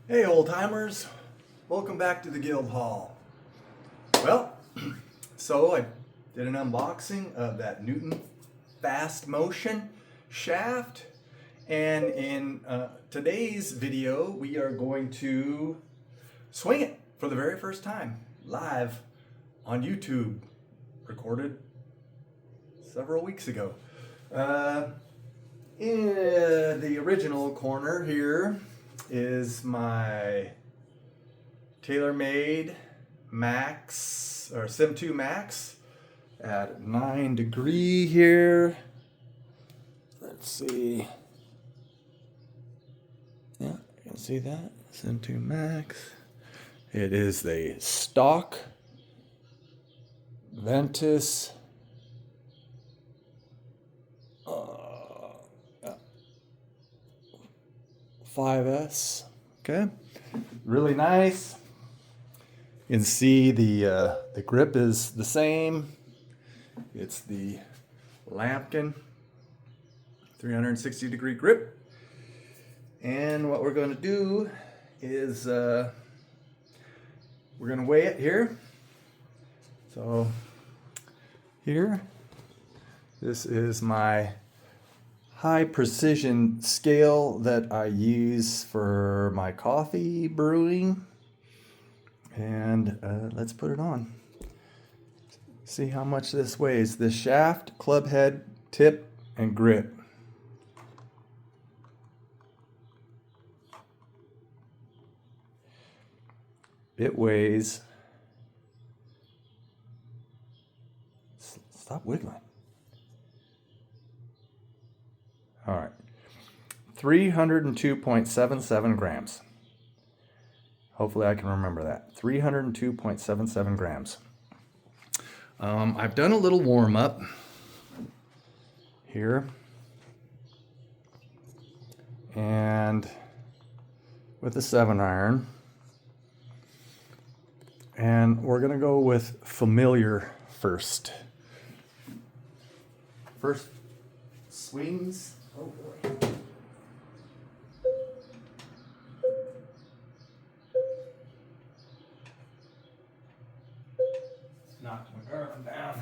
Hey old timers, welcome back to the Guild Hall. Well, so I did an unboxing of that Newton fast motion shaft, and in today's video we are going to swing it for the very first time live on YouTube, recorded several weeks ago. In the original corner here is my TaylorMade Max or Sim 2 Max at 9 degree here. Let's see. Yeah, you can see that. Sim 2 Max. It is the stock Ventus 5S. Okay, really nice. You can see the grip is the same. It's the lambkin 360 degree grip. And what we're going to do is we're going to weigh it here. So here, this is my high precision scale that I use for my coffee brewing. And let's put it on. See how much this weighs. The shaft, club head, tip, and grip. It weighs, stop wiggling. All right, 302.77 grams. Hopefully I can remember that. 302.77 grams. I've done a little warm up here. And with the 7-iron. And we're gonna go with familiar first. First swings. Oh boy. Knocked my garland down.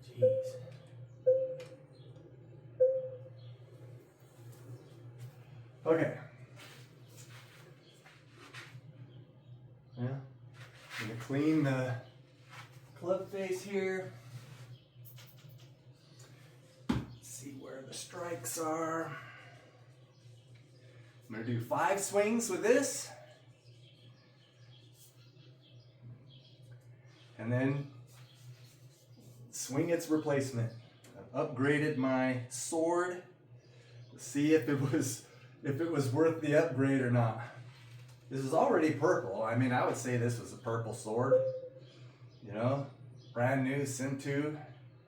Jeez. Okay. Yeah. I'm gonna clean the club face here. See where the strikes are. I'm gonna do 5 swings with this. And then swing its replacement. I've upgraded my sword to see if it was worth the upgrade or not. This is already purple. I mean, I would say this was a purple sword. You know, brand new Sim 2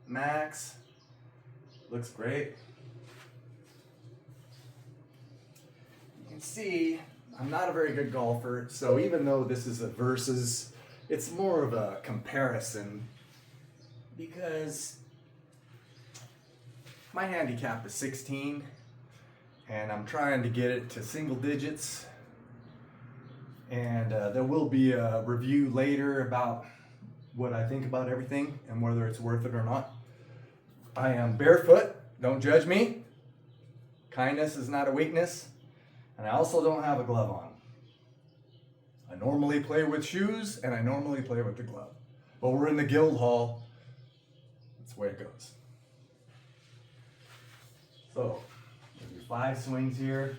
Max. Looks great. You can see I'm not a very good golfer, so even though this is a versus, it's more of a comparison because my handicap is 16 and I'm trying to get it to single digits. And there will be a review later about what I think about everything and whether it's worth it or not. I am barefoot, don't judge me. Kindness is not a weakness. And I also don't have a glove on. I normally play with shoes and I normally play with the glove. But we're in the guild hall. That's the way it goes. So, we'll do 5 swings here.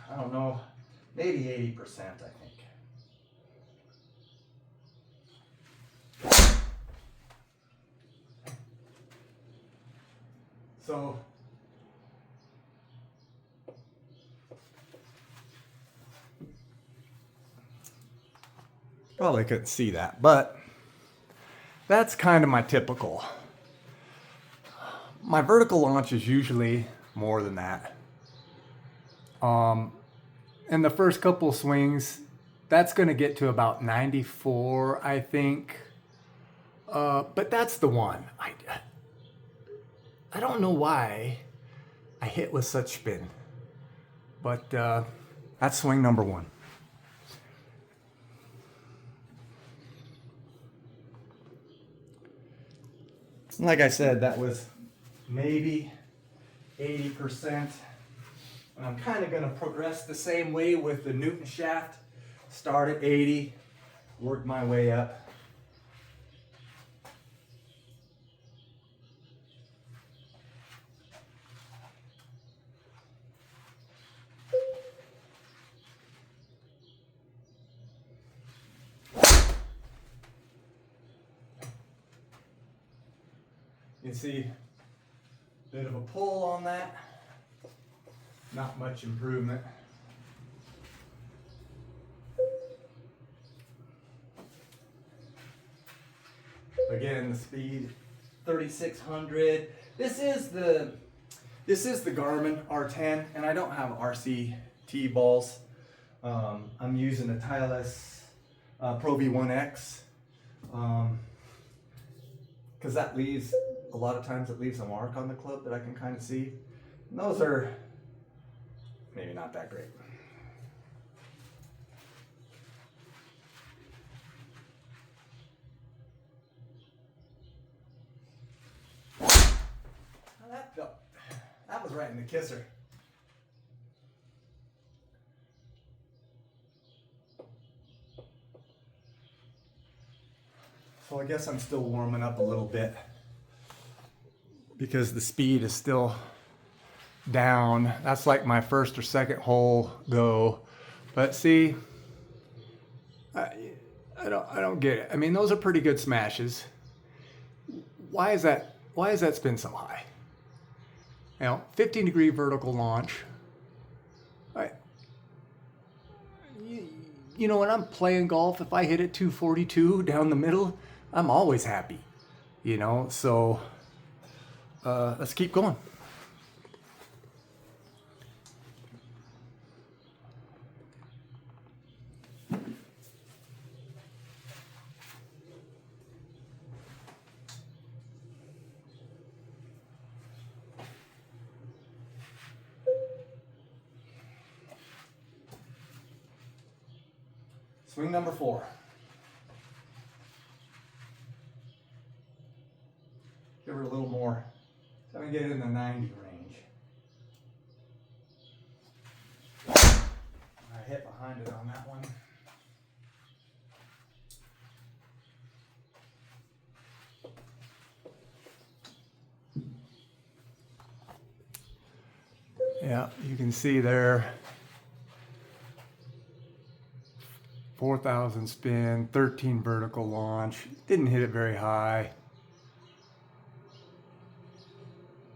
I don't know, maybe 80%, I think. So, probably couldn't see that, but that's kind of my typical. My vertical launch is usually more than that. And the first couple swings, That's going to get to about 94, I think. But that's the one. I don't know why I hit with such spin. But that's swing number one. Like I said, that was maybe 80%. And I'm kind of going to progress the same way with the Newton shaft. Start at 80, work my way up. You can see a bit of a pull on that. Not much improvement. Again, the speed 3600. This is the Garmin R10, and I don't have RCT balls. I'm using a Titleist Pro V1X because that leaves a lot of times it leaves a mark on the club that I can kind of see. And those are maybe not that great. That was right in the kisser. So I guess I'm still warming up a little bit because the speed is still down. That's like my first or second hole go. But see, I don't get it. I mean, those are pretty good smashes. Why is that spin so high? 15-degree vertical launch. When I'm playing golf, if I hit it 242 down the middle, I'm always happy. So let's keep going. Swing number 4. Give her a little more. So we get it in the 90 range. I hit behind it on that one. Yeah, you can see there. 4,000 spin, 13 vertical launch. Didn't hit it very high.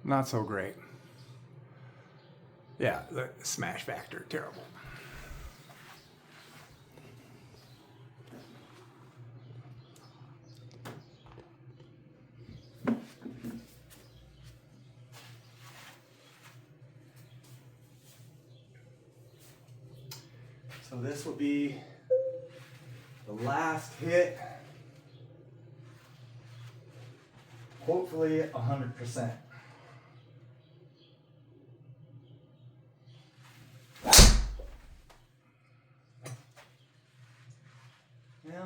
Not so great. Yeah, the smash factor, terrible. So this will be the last hit. Hopefully 100%. Yeah.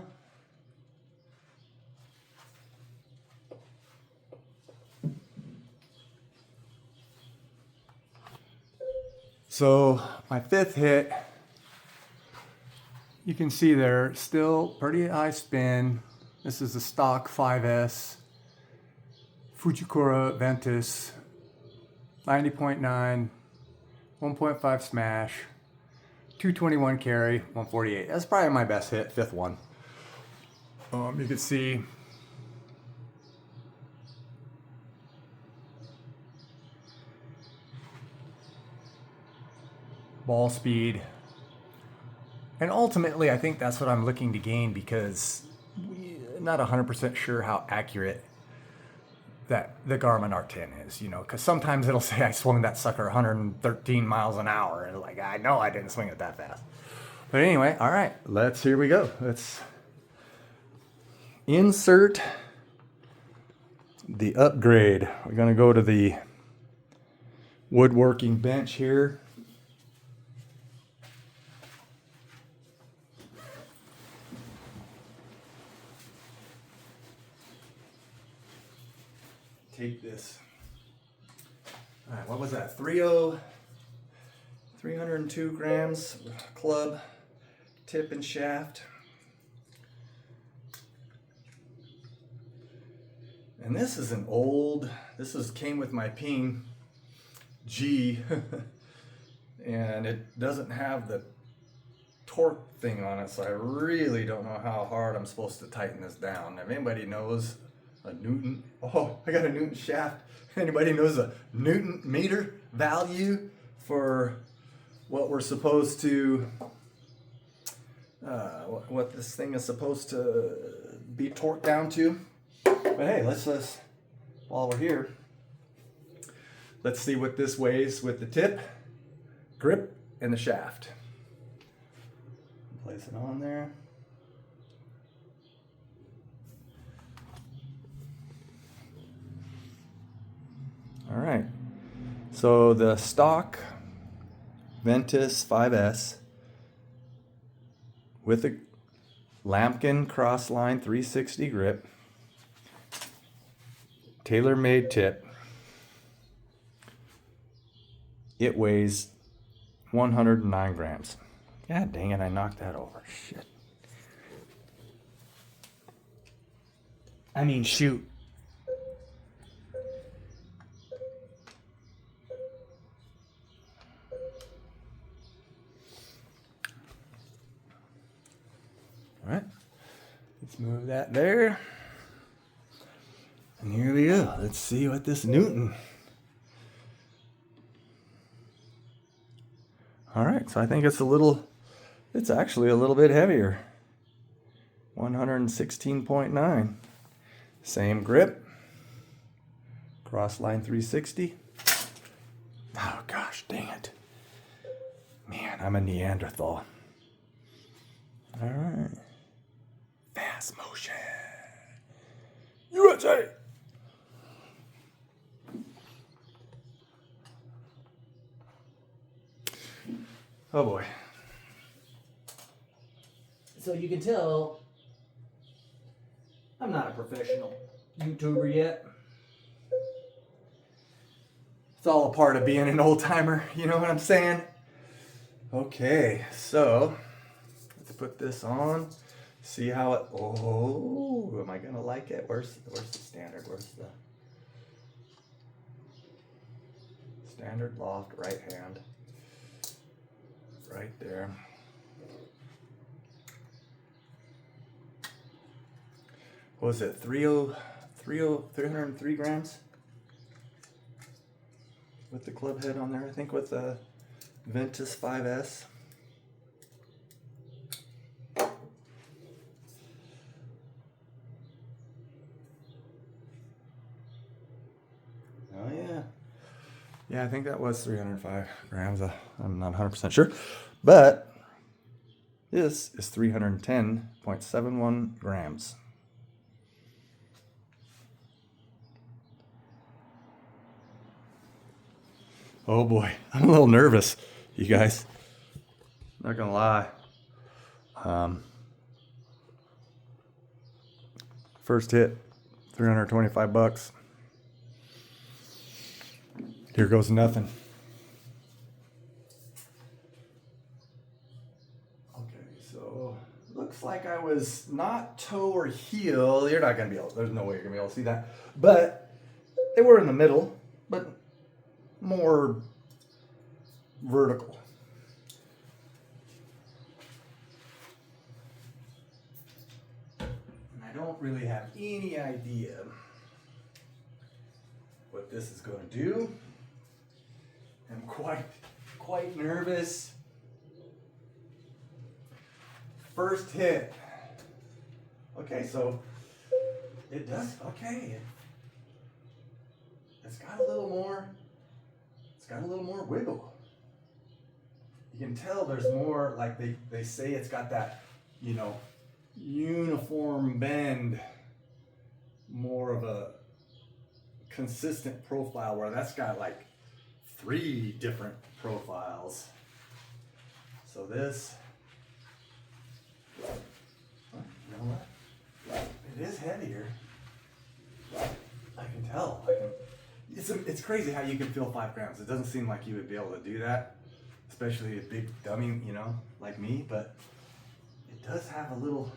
So my 5th hit, you can see there, still pretty high spin. This is a stock 5S Fujikura Ventus, 90.9, 1.5 smash, 221 carry, 148. That's probably my best hit, 5th one. You can see ball speed. And ultimately, I think that's what I'm looking to gain because I'm not 100% sure how accurate that the Garmin R10 is, because sometimes it'll say I swung that sucker 113 miles an hour. And like, I know I didn't swing it that fast. But anyway, all right. Here we go. Let's insert the upgrade. We're going to go to the woodworking bench here. Take this. All right, what was that? 302 grams club tip and shaft. And this is an old, came with my Ping G and it doesn't have the torque thing on it, so I really don't know how hard I'm supposed to tighten this down. If anybody knows a Newton, oh, I got a Newton shaft. Anybody knows a Newton meter value for what we're supposed to, what this thing is supposed to be torqued down to? But hey, let's while we're here, let's see what this weighs with the tip, grip, and the shaft. Place it on there. All right. So the stock Ventus 5S with a Lambkin Crossline 360 grip, tailor-made tip. It weighs 109 grams. God dang it, I knocked that over. Shit. I mean, shoot. All right. Let's move that there. And here we go. Let's see what this Newton. All right, so I think it's actually a little bit heavier. 116.9. Same grip. Crossline 360. Oh gosh, dang it. Man, I'm a Neanderthal. All right. Fast motion. USA. Oh boy. So you can tell I'm not a professional YouTuber yet. It's all a part of being an old timer, you know what I'm saying? Okay, so let's put this on. See how it, oh, am I gonna like it? Where's the standard? Where's the standard loft right hand? Right there. What was it? 303 grams? With the club head on there, I think with the Ventus 5S. Oh yeah. Yeah, I think that was 305 grams. I'm not 100% sure. But this is 310.71 grams. Oh boy, I'm a little nervous, you guys. Not gonna lie. First hit, $325. Here goes nothing. Okay, so looks like I was not toe or heel. You're not gonna be able, there's no way you're gonna be able to see that. But they were in the middle, but more vertical. And I don't really have any idea what this is going to do. I'm quite nervous. First hit. Okay, so it does, okay. It's got a little more wiggle. you can tell there's more, like they say it's got that, you know, uniform bend, more of a consistent profile, where that's got like 3 different profiles. So this, you know what? It is heavier. I can tell. It's crazy how you can feel 5 grams. It doesn't seem like you would be able to do that, especially a big dummy, you know, like me. But it does have a little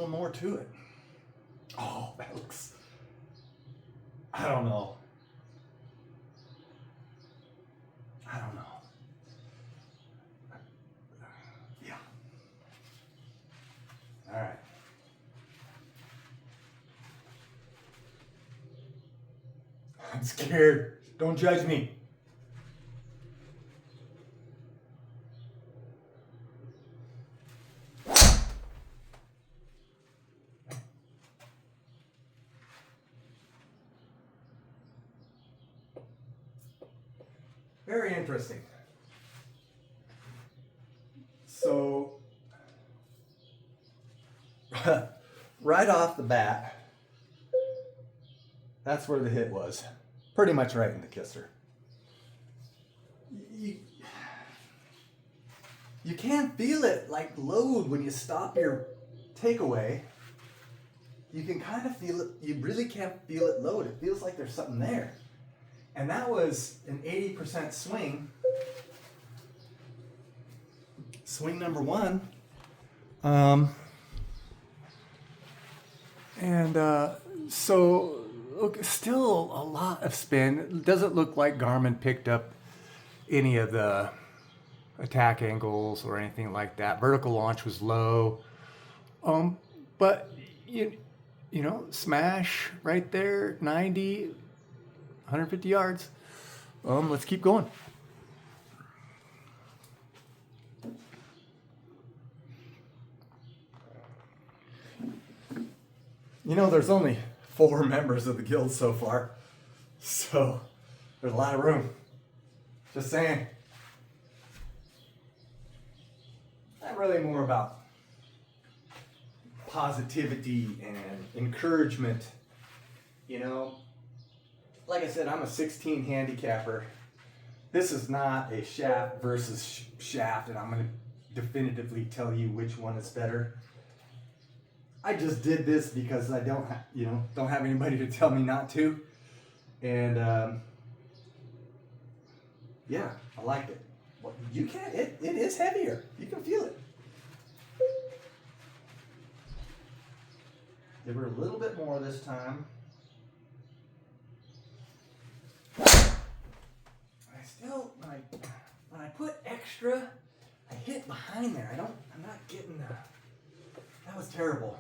more to it. Oh, that looks. I don't know. Yeah. All right. I'm scared. Don't judge me. Very interesting. So, right off the bat, that's where the hit was. Pretty much right in the kisser. You can't feel it like load when you stop your takeaway. You can kind of feel it. You really can't feel it load. It feels like there's something there. And that was an 80% swing. Swing number 1. So look, still a lot of spin. It doesn't look like Garmin picked up any of the attack angles or anything like that. Vertical launch was low. But you know, smash right there, 90, 150 yards. Let's keep going. You know, there's only 4 members of the guild so far, so there's a lot of room. Just saying. I'm really more about positivity and encouragement. You know, like I said, I'm a 16 handicapper. This is not a shaft versus shaft, and I'm going to definitively tell you which one is better. I just did this because I don't have anybody to tell me not to, and yeah, I liked it. Well, you can. It is heavier. You can feel it. Give her a little bit more this time. I still, when I put extra, I hit behind there. I'm not getting the. That was terrible.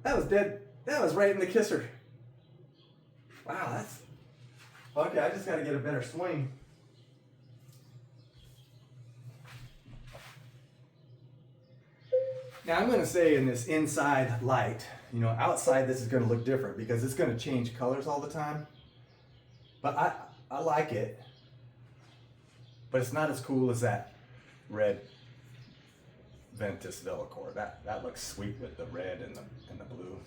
That was dead. That was right in the kisser. Wow, that's okay. I just got to get a better swing. Now I'm going to say in this inside light, you know, outside this is going to look different because it's going to change colors all the time. But I like it. But it's not as cool as that red Ventus Velocor. That looks sweet with the red and the blue.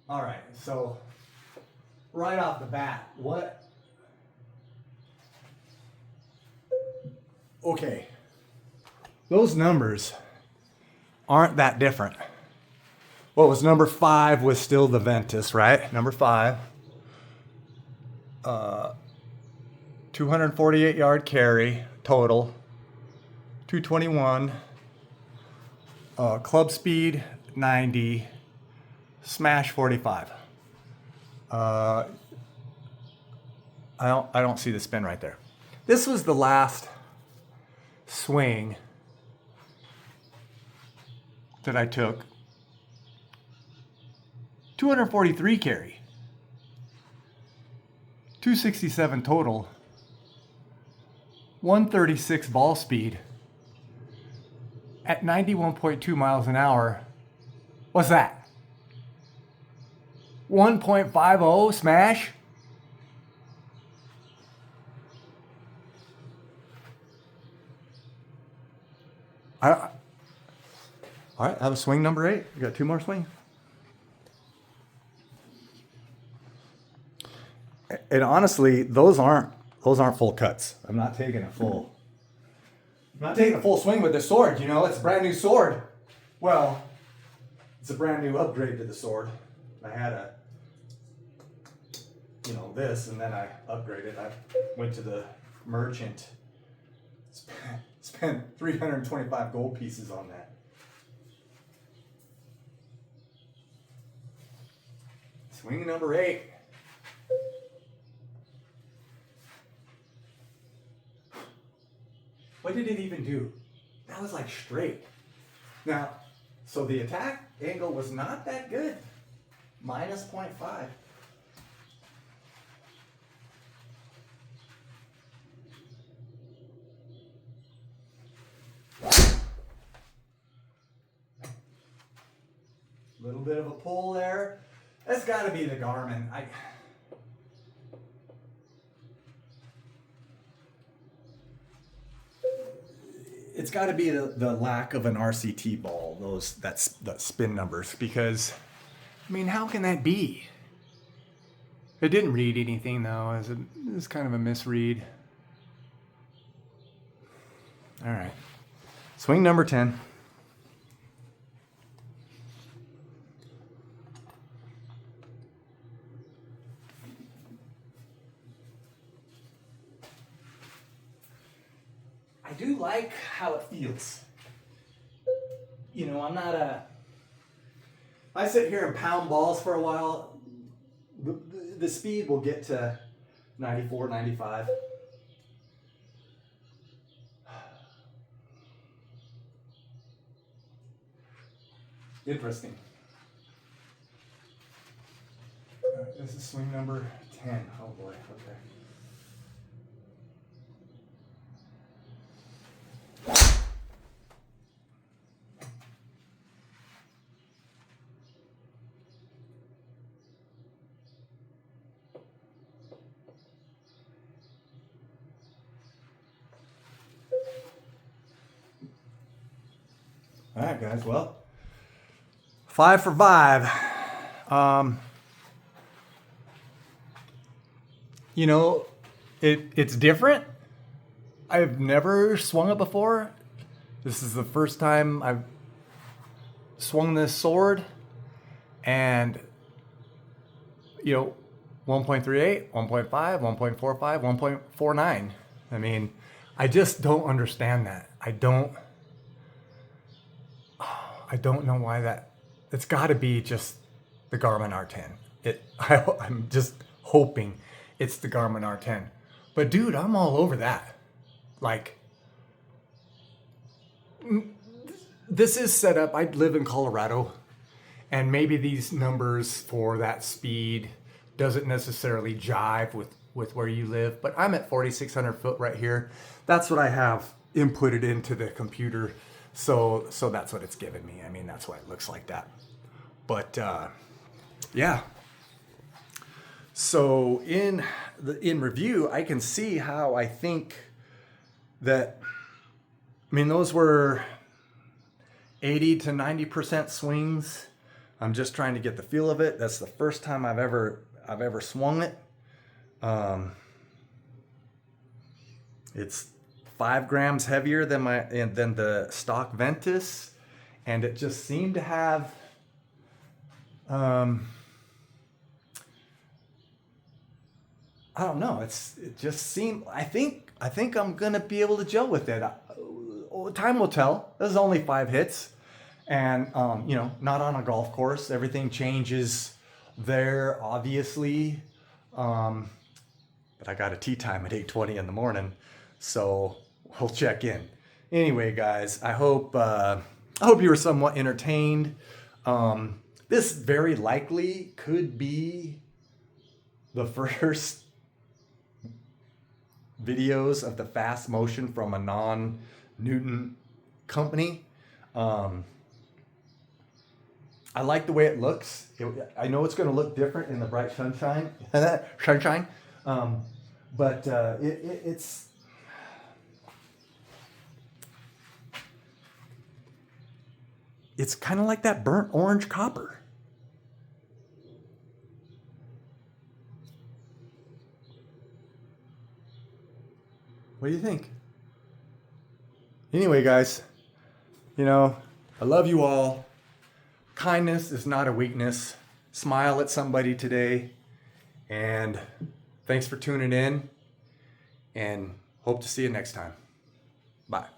All right, so right off the bat, what? Okay, those numbers aren't that different. What was number 5 was still the Ventus, right? Number 5. 248 yard carry total. 221. Club speed 90. Smash 45. I don't see the spin right there. This was the last swing that I took 243 carry. 267 total. 136 ball speed. At 91.2 miles an hour. What's that? 1.50 smash? All right, that was swing number 8. You got 2 more swings. And honestly, those aren't full cuts. I'm not taking a full swing with this sword. You know, it's a brand new sword. Well, it's a brand new upgrade to the sword. I had this, and then I upgraded. I went to the merchant, spent 325 gold pieces on that. Swing number 8. What did it even do? That was like straight. Now, so the attack angle was not that good. Minus 0.5. Little bit of a pull there. That's got to be the Garmin. It's got to be the lack of an RCT ball, that spin numbers, because, I mean, how can that be? It didn't read anything, though. It's kind of a misread. All right. Swing number 10. I do like how it feels. You know, I sit here and pound balls for a while, the speed will get to 94, 95. Interesting. This is swing number 10. Oh boy, okay. All right, guys. Well, 5 for 5. You know, it's different. I've never swung it before. This is the first time I've swung this sword, and 1.38, 1.5, 1.45, 1.49. I mean, I just don't understand that. I don't know why that. It's got to be just the Garmin R10. I'm just hoping it's the Garmin R10. But dude, I'm all over that. Like, this is set up. I live in Colorado, and maybe these numbers for that speed doesn't necessarily jive with where you live, but I'm at 4,600 foot right here. That's what I have inputted into the computer. So that's what it's given me. I mean, that's why it looks like that. But yeah. So in review, I can see how I think that. I mean, those were 80 to 90% swings. I'm just trying to get the feel of it. That's the first time I've ever swung it. It's 5 grams heavier than the stock Ventus, and it just seemed to have I don't know. It just seemed. I think I'm gonna be able to gel with it. Time will tell. This is only 5 hits, and not on a golf course. Everything changes there, obviously. But I got a tee time at 8:20 in the morning, so we'll check in. Anyway, guys, I hope you were somewhat entertained. This very likely could be the first videos of the fast motion from a non-Newton company. I like the way it looks. I know it's going to look different in the bright sunshine, but it's kind of like that burnt orange copper. What do you think? Anyway, guys, I love you all. Kindness is not a weakness. Smile at somebody today. And thanks for tuning in. And hope to see you next time. Bye.